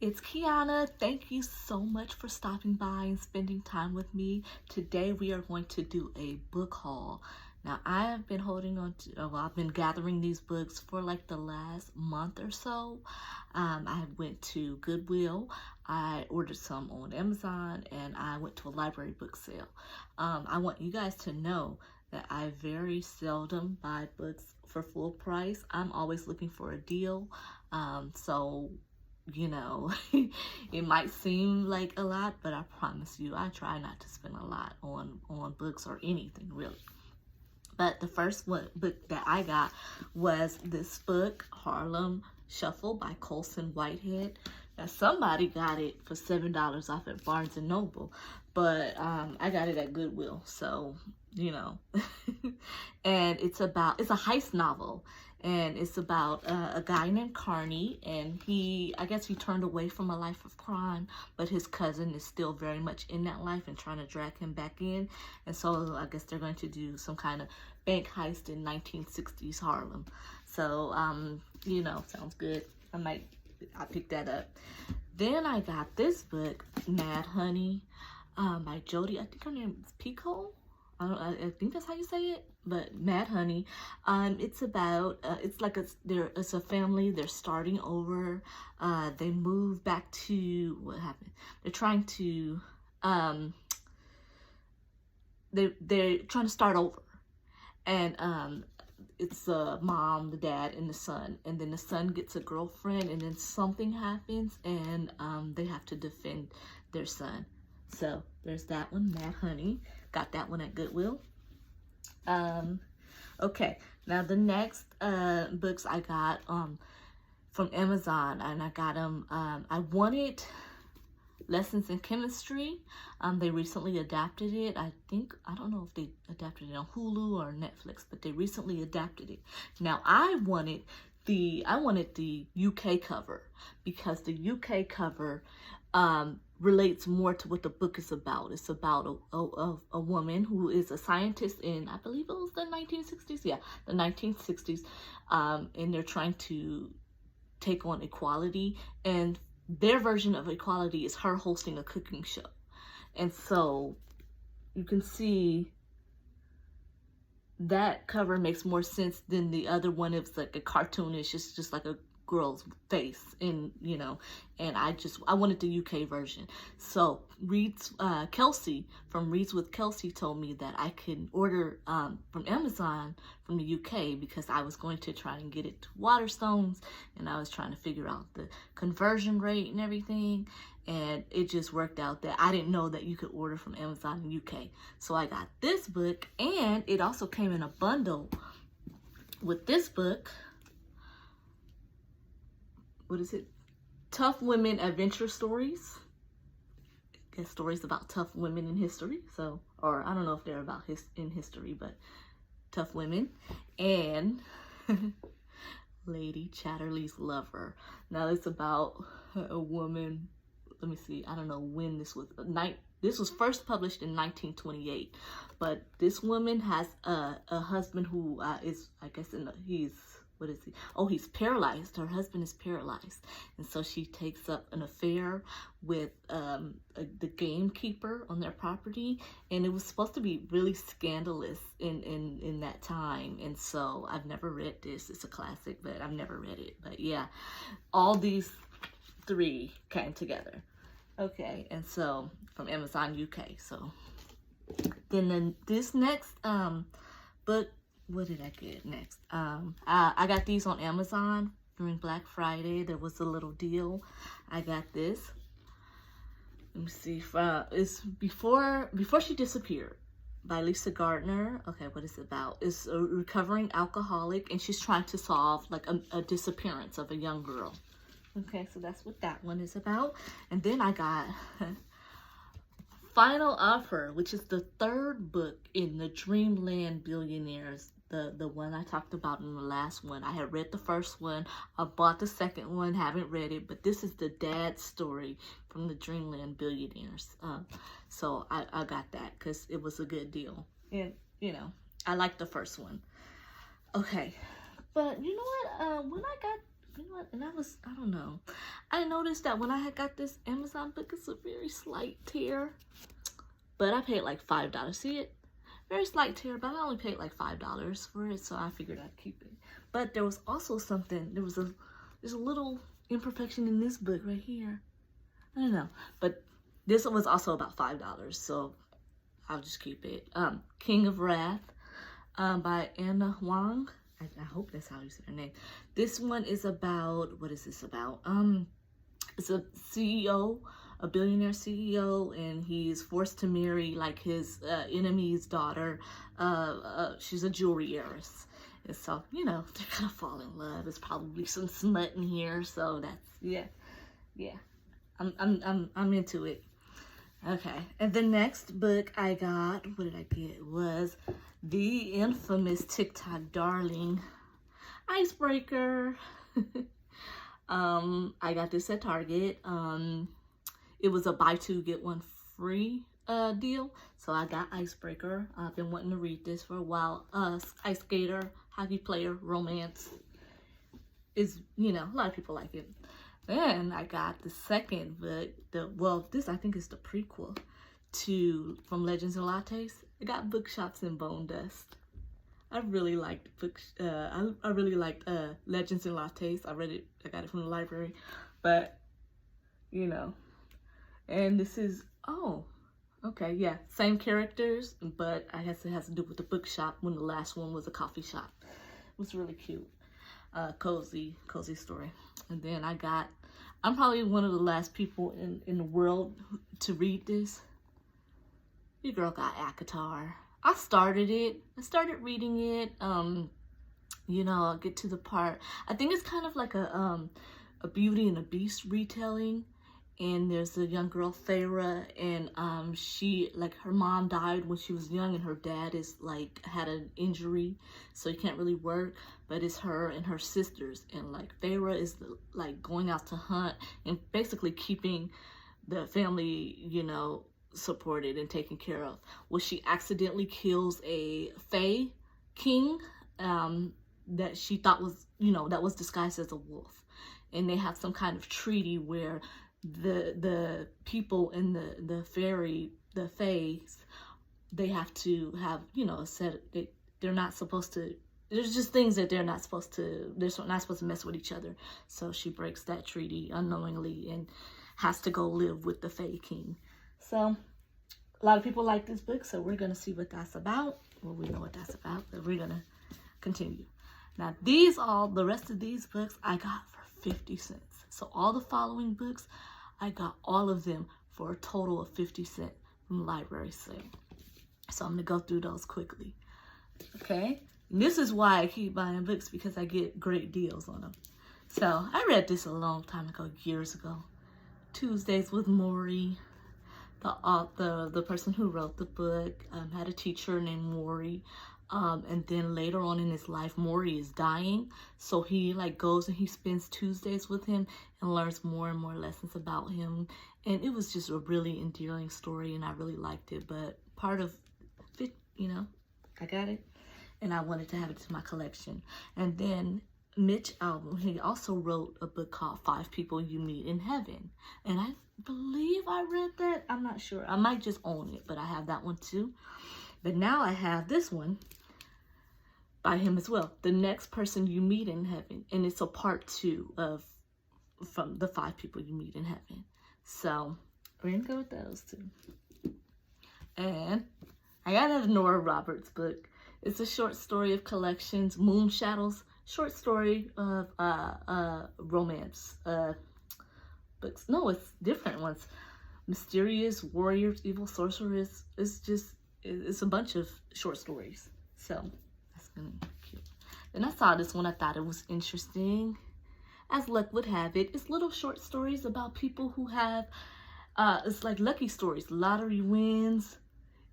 It's Kiana. Thank you so much for stopping by and spending time with me. Today we are going to do a book haul. Now I have been holding on to, I've been gathering these books for like the last month or so. I went to Goodwill, I ordered some on Amazon, and I went to a library book sale. I want you guys to know that I very seldom buy books for full price. I'm always looking for a deal. So you know, it might seem like a lot, but I promise you, I try not to spend a lot on books or anything really. But the first book that I got was this book, Harlem Shuffle by Colson Whitehead. Now somebody got it for $7 off at Barnes and Noble, but I got it at Goodwill, so you know. And it's a heist novel, and it's about a guy named Carney, and I guess he turned away from a life of crime, but his cousin is still very much in that life and trying to drag him back in. And so I guess they're going to do some kind of bank heist in 1960s Harlem. So you know, sounds good. I picked that up. Then I got this book, Mad Honey, by Jodi, I think her name is Picoult. I think that's how you say it, but Mad Honey. It's about it's a family. They're starting over. They move back to what happened. They're trying to they're trying to start over, and it's the mom, the dad, and the son. And then the son gets a girlfriend, and then something happens, and they have to defend their son. So there's that one, Mad Honey. Got that one at Goodwill. Okay, now the next books I got from Amazon, and I got them. I wanted Lessons in Chemistry. They recently adapted it. I don't know if they adapted it on Hulu or Netflix, but they recently adapted it. Now I wanted the UK cover, because the UK cover relates more to what the book is about. It's about a woman who is a scientist in, I believe it was the 1960s. Yeah, the 1960s. And they're trying to take on equality, and their version of equality is her hosting a cooking show. And so you can see that cover makes more sense than the other one. It's like a cartoonish, it's just like a girl's face, and you know, and I wanted the UK version. So Kelsey from Reads with Kelsey told me that I can order from Amazon from the UK, because I was going to try and get it to Waterstones, and I was trying to figure out the conversion rate and everything, and it just worked out that I didn't know that you could order from Amazon in UK. So I got this book, and it also came in a bundle with this book. What is it? Tough Women Adventure Stories. I guess stories about tough women in history. So, or I don't know if they're about in history, but tough women. And Lady Chatterley's Lover. Now it's about a woman. Let me see. I don't know when this was. This was first published in 1928, but this woman has a husband who is, I guess, what is he? Oh, he's paralyzed. Her husband is paralyzed. And so she takes up an affair with the gamekeeper on their property. And it was supposed to be really scandalous in that time. And so I've never read this. It's a classic, but I've never read it. But yeah, all these three came together. Okay, and so from Amazon UK. So then this next book, what did I get next? I got these on Amazon during Black Friday. There was a little deal. I got this. Let me see. It's Before She Disappeared by Lisa Gardner. Okay, what is it about? It's a recovering alcoholic, and she's trying to solve like a disappearance of a young girl. Okay, so that's what that one is about. And then I got Final Offer, which is the third book in the Dreamland Billionaires, the one I talked about in the last one. I had read the first one. I bought the second one, haven't read it, but this is the dad story from the Dreamland Billionaires. So I got that because it was a good deal. And, you know, I liked the first one. Okay, but you know what? When I got You know what? And I don't know. I noticed that when I had got this Amazon book, it's a very slight tear. But I paid like $5. See it? Very slight tear, but I only paid like $5 for it, so I figured I'd keep it. But there was also something, there's a little imperfection in this book right here. I don't know, but this was also about $5, so I'll just keep it. King of Wrath by Anna Huang. I hope that's how you say her name. This one is about, what is this about? It's a CEO, a billionaire CEO, and he's forced to marry like his enemy's daughter. She's a jewelry heiress. And so, you know, they're gonna fall in love. There's probably some smut in here, so that's yeah. I'm into it. Okay, and the next book I got, what did I get? Was the infamous TikTok darling, Icebreaker. I got this at Target. It was a buy two get one free deal, so I got Icebreaker. I've been wanting to read this for a while. Ice skater, hockey player, romance is, you know, a lot of people like it. Then I got the second book, this I think is the prequel to From Legends and Lattes. I got Bookshops and Bone Dust. I really liked I really liked Legends and Lattes. I got it from the library, but you know, and this is, oh, okay, yeah, same characters, but I guess it has to do with the bookshop when the last one was a coffee shop. It was really cute. Cozy story. And then I'm probably one of the last people in the world to read this. Your girl got ACOTAR. I started reading it. You know, I'll get to the part. I think it's kind of like a Beauty and the Beast retelling. And there's a young girl, Feyre, and she, like, her mom died when she was young, and her dad is like had an injury, so he can't really work. But it's her and her sisters, and like Feyre is like going out to hunt and basically keeping the family, you know, supported and taken care of. Well, she accidentally kills a Fae king that she thought was, you know, that was disguised as a wolf, and they have some kind of treaty where the people in the fays, they have to have, you know, they're not supposed to, there's just things that they're not supposed to mess with each other. So she breaks that treaty unknowingly and has to go live with the Fae King. So a lot of people like this book, so we're gonna see what that's about. Well, we know what that's about, but we're gonna continue. Now the rest of these books I got for 50 cents. So all the following books, I got all of them for a total of 50 cents from the library sale. So I'm gonna go through those quickly. Okay, and this is why I keep buying books, because I get great deals on them. So I read this a long time ago, years ago. Tuesdays with Morrie. The person who wrote the book had a teacher named Morrie. And then later on in his life, Morrie is dying. So he like goes and he spends Tuesdays with him and learns more and more lessons about him. And it was just a really endearing story, and I really liked it. But part of it, you know, I got it, and I wanted to have it to my collection. And then Mitch Albom, he also wrote a book called 5 People You Meet in Heaven. And I believe I read that. I'm not sure. I might just own it, but I have that one too. But now I have this one by him as well, The Next Person You Meet in Heaven, and it's a part 2 of from the 5 People You Meet in Heaven. So we're gonna go with those 2. And I got another Nora Roberts book. It's a short story of collections, Moon Shadows, short story of romance books. No, it's different ones. Mysterious Warriors, Evil Sorceress. It's a bunch of short stories. So gonna be cute. Then I saw this one. I thought it was interesting. As luck would have it, it's little short stories about people who have it's like lucky stories, lottery wins,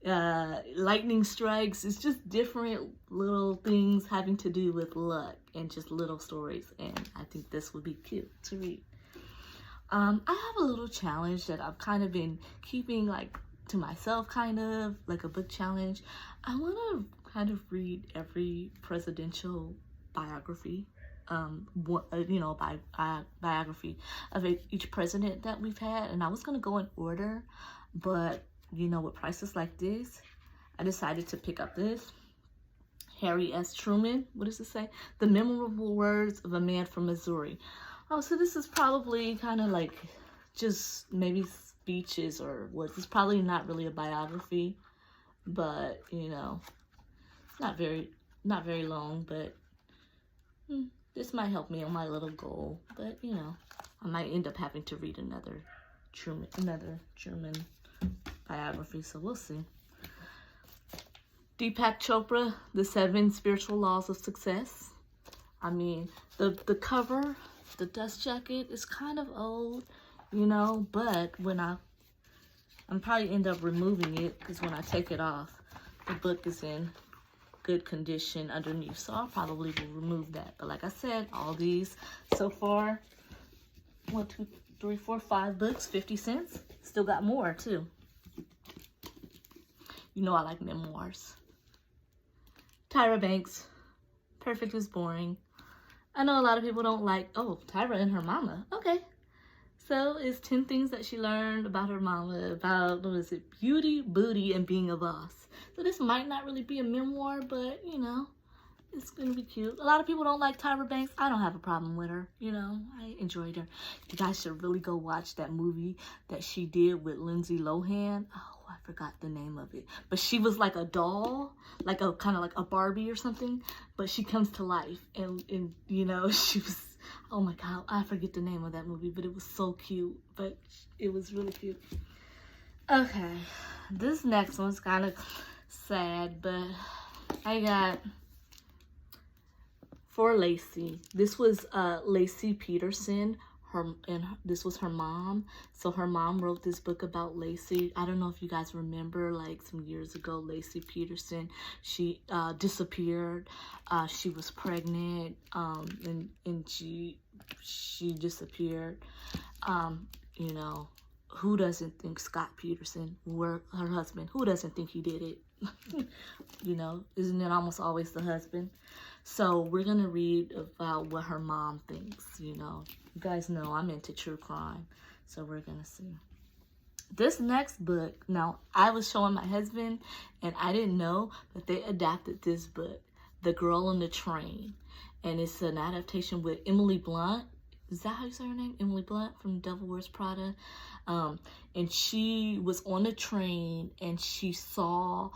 lightning strikes. It's just different little things having to do with luck and just little stories. And I think this would be cute to read. I have a little challenge that I've kind of been keeping like to myself, kind of like a book challenge. I want to kind of read every presidential biography. biography of each president that we've had, and I was gonna go in order, but with prices like this, I decided to pick up this. Harry S. Truman. What does it say? The Memorable Words of a Man from Missouri. Oh, so this is probably kind of like just maybe speeches or words. It's probably not really a biography, but not very long, but this might help me on my little goal. But I might end up having to read another Truman biography, so we'll see. Deepak Chopra, The 7 Spiritual Laws of Success. I mean, the cover, the dust jacket is kind of old, but when I'm probably end up removing it, because when I take it off, the book is in good condition underneath, so I'll probably will remove that. But like I said, all these so far, 1, 2, 3, 4, 5 books, 50 cents. Still got more too. I like memoirs. Tyra Banks, Perfect is Boring. I know a lot of people don't like, oh, Tyra and her mama. Okay. So it's 10 things that she learned about her mama, about, beauty, booty, and being a boss. So this might not really be a memoir, but, it's going to be cute. A lot of people don't like Tyra Banks. I don't have a problem with her. I enjoyed her. You guys should really go watch that movie that she did with Lindsay Lohan. Oh, I forgot the name of it. But she was like a doll, like a kind of like a Barbie or something. But she comes to life. And she was, oh my God, I forget the name of that movie. But it was so cute. But it was really cute. Okay. This next one's kind of sad. But I got... For Laci. This was Laci Peterson. This was her mom. So her mom wrote this book about Laci. I don't know if you guys remember, like some years ago, Laci Peterson. She disappeared. She was pregnant, and she disappeared. Who doesn't think Scott Peterson, her husband, who doesn't think he did it? Isn't it almost always the husband? So we're going to read about what her mom thinks, You guys know I'm into true crime. So we're going to see. This next book, now I was showing my husband and I didn't know, but they adapted this book, The Girl on the Train. And it's an adaptation with Emily Blunt. Is that how you say her name? Emily Blunt from Devil Wears Prada. And she was on a train and she saw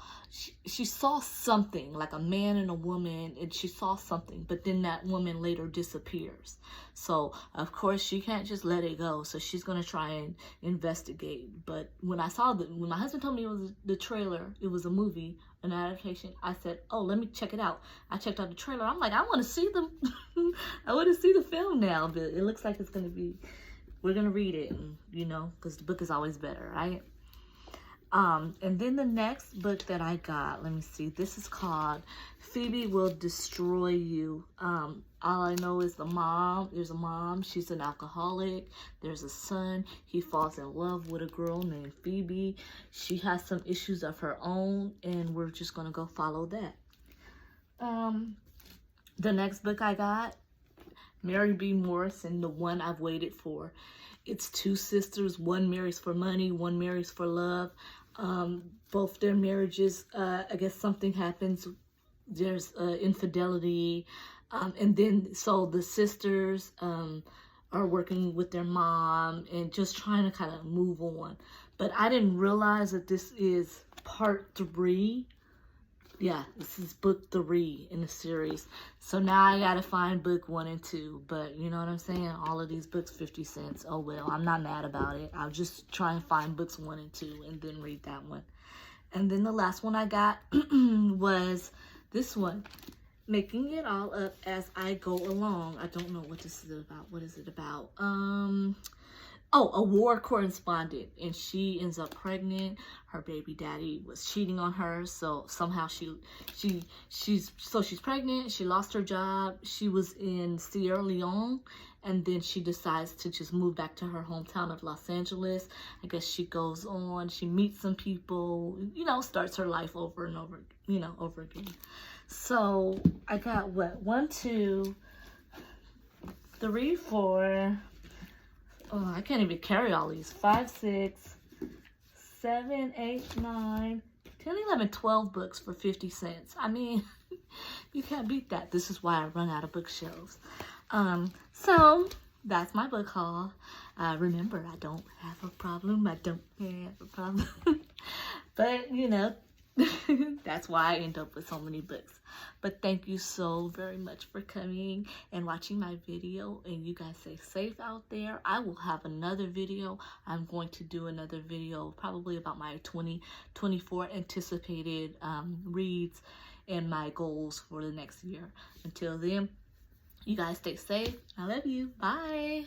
something, like a man and a woman, and she saw something, but then that woman later disappears. So of course she can't just let it go. So she's gonna try and investigate. But when my husband told me it was the trailer, it was a movie, an adaptation, I said, oh, let me check it out. I checked out the trailer. I'm like, I want to see I want to see the film now, but it looks like it's gonna be. We're going to read it, because the book is always better, right? And then the next book that I got, let me see. This is called Phoebe Will Destroy You. All I know is there's a mom. She's an alcoholic. There's a son. He falls in love with a girl named Phoebe. She has some issues of her own, and we're just going to go follow that. The next book I got, Mary B. Morrison, The One I've Waited For. It's 2 sisters. One marries for money, one marries for love. Both their marriages, I guess something happens. There's infidelity. And then, so the sisters are working with their mom and just trying to kind of move on. But I didn't realize that this is part 3. Yeah, this is book 3 in the series. So now I gotta find book 1 and 2. But you know what I'm saying? All of these books, 50 cents. Oh well, I'm not mad about it. I'll just try and find books 1 and 2 and then read that one. And then the last one I got was this one. Making It All Up As I Go Along. I don't know what this is about. What is it about? Oh, a war correspondent, and she ends up pregnant. Her baby daddy was cheating on her, so somehow she's pregnant. She lost her job. She was in Sierra Leone, and then she decides to just move back to her hometown of Los Angeles. I guess she goes on. She meets some people. Starts her life over and over. Over again. So I got what 1, 2, 3, 4, oh, I can't even carry all these. 5, 6, 7, 8, 9, 10, 11, 12 books for 50 cents. I mean, you can't beat that. This is why I run out of bookshelves. So that's my book haul. Remember, I don't have a problem. I don't have a problem. But, you know, that's why I end up with so many books. But thank you so very much for coming and watching my video. And you guys stay safe out there. I will have another video. I'm going to do another video probably about my 2024 anticipated reads and my goals for the next year. Until then, you guys stay safe. I love you. Bye.